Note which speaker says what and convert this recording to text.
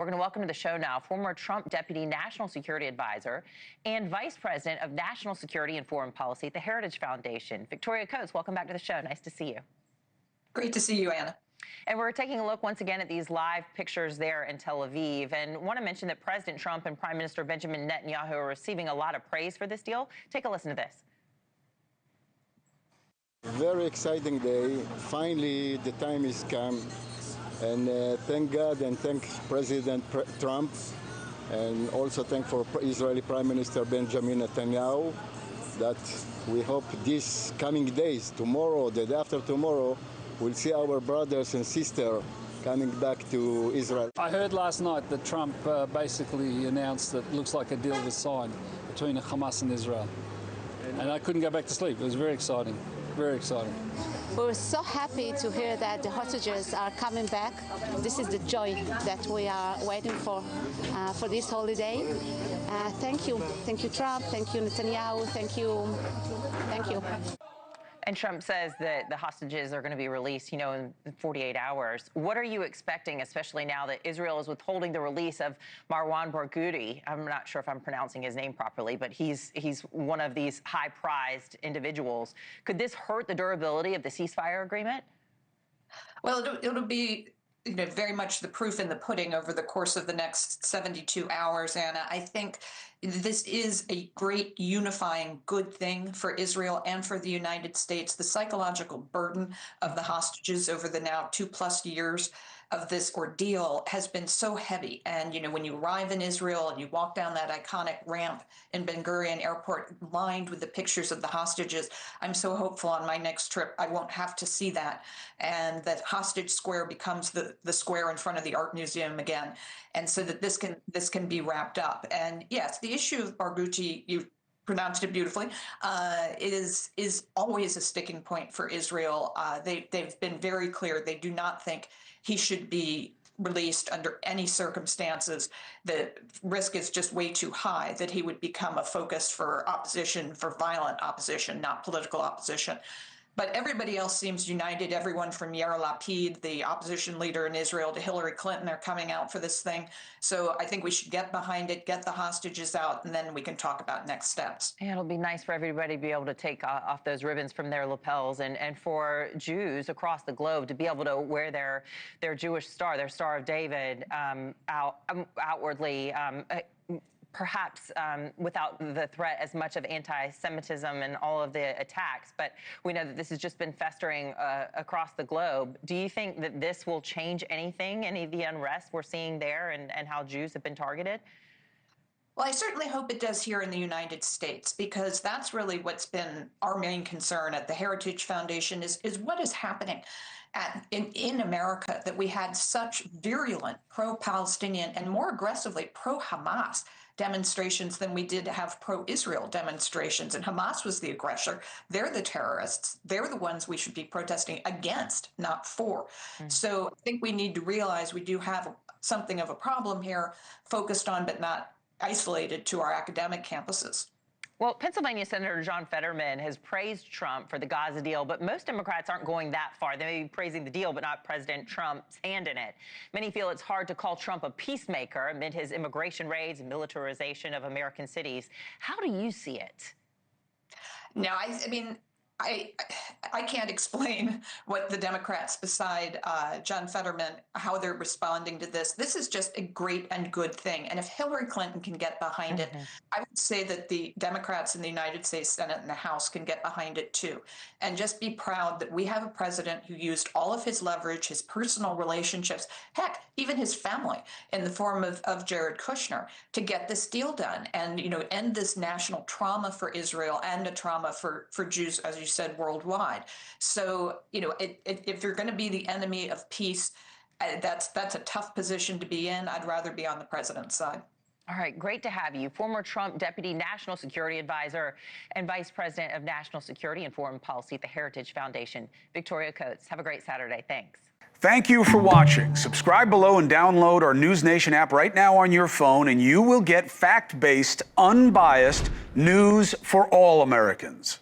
Speaker 1: We're going to welcome to the show now former Trump Deputy National Security Advisor and Vice President of National Security and Foreign Policy at the Heritage Foundation, Victoria Coates. Welcome back to the show. Nice to see you.
Speaker 2: Great to see you, Anna.
Speaker 1: And we're taking a look once again at these live pictures there in Tel Aviv, and want to mention that President Trump and Prime Minister Benjamin Netanyahu are receiving a lot of praise for this deal. Take a listen to this.
Speaker 3: Very exciting day. Finally, the time is come. And thank God and thank President Trump, and also thank for Israeli Prime Minister Benjamin Netanyahu, that we hope these coming days, tomorrow, the day after tomorrow, we'll see our brothers and sisters coming back to Israel.
Speaker 4: I heard last night that Trump basically announced that it looks like a deal was signed between Hamas and Israel. And I couldn't go back to sleep. It was very exciting, very exciting.
Speaker 5: We were so happy to hear that the hostages are coming back. This is the joy that we are waiting for this holiday. Thank you, Trump. Thank you, Netanyahu. Thank you.
Speaker 1: And Trump says that the hostages are going to be released, in 48 hours. What are you expecting, especially now that Israel is withholding the release of Marwan Barghouti? I'm not sure if I'm pronouncing his name properly, but he's one of these high-prized individuals. Could this hurt the durability of the ceasefire agreement?
Speaker 2: Well, it'll be very much the proof in the pudding over the course of the next 72 hours, Anna. I think this is a great unifying good thing for Israel and for the United States. The psychological burden of the hostages over the now 2+ years of this ordeal has been so heavy. And, when you arrive in Israel and you walk down that iconic ramp in Ben Gurion Airport lined with the pictures of the hostages, I'm so hopeful on my next trip I won't have to see that, and that Hostage Square becomes the square in front of the Art Museum again, and so that this can be wrapped up. And yes, the issue of Barghouti, you pronounced it beautifully, is always a sticking point for Israel. They've been very clear. They do not think he should be released under any circumstances. The risk is just way too high that he would become a focus for opposition, for violent opposition, not political opposition. But everybody else seems united. Everyone from Yair Lapid, the opposition leader in Israel, to Hillary Clinton are coming out for this thing. So I think we should get behind it, get the hostages out, and then we can talk about next steps.
Speaker 1: Yeah, it'll be nice for everybody to be able to take off those ribbons from their lapels, and for Jews across the globe to be able to wear their Jewish star, their Star of David, outwardly. Perhaps without the threat as much of anti-Semitism and all of the attacks, but we know that this has just been festering across the globe. Do you think that this will change anything, any of the unrest we're seeing there and how Jews have been targeted?
Speaker 2: Well, I certainly hope it does here in the United States, because that's really what's been our main concern at the Heritage Foundation is what is happening in America, that we had such virulent pro-Palestinian and more aggressively pro-Hamas demonstrations than we did have pro-Israel demonstrations. And Hamas was the aggressor. They're the terrorists. They're the ones we should be protesting against, not for. So I think we need to realize we do have something of a problem here, focused on but not isolated to our academic campuses.
Speaker 1: Well, Pennsylvania Senator John Fetterman has praised Trump for the Gaza deal, but most Democrats aren't going that far. They may be praising the deal, but not President Trump's hand in it. Many feel it's hard to call Trump a peacemaker amid his immigration raids and militarization of American cities. How do you see it?
Speaker 2: No, I mean, I can't explain what the Democrats beside John Fetterman, how they're responding to this. This is just a great and good thing. And if Hillary Clinton can get behind it, I would say that the Democrats in the United States Senate and the House can get behind it too. And just be proud that we have a president who used all of his leverage, his personal relationships, heck, even his family in the form of Jared Kushner to get this deal done and, end this national trauma for Israel and a trauma for Jews, as you said, worldwide. So, if you're going to be the enemy of peace, that's a tough position to be in. I'd rather be on the president's side.
Speaker 1: All right, great to have you. Former Trump Deputy National Security Advisor and Vice President of National Security and Foreign Policy at the Heritage Foundation, Victoria Coates. Have a great Saturday. Thanks.
Speaker 6: Thank you for watching. Subscribe below and download our NewsNation app right now on your phone, and you will get fact-based, unbiased news for all Americans.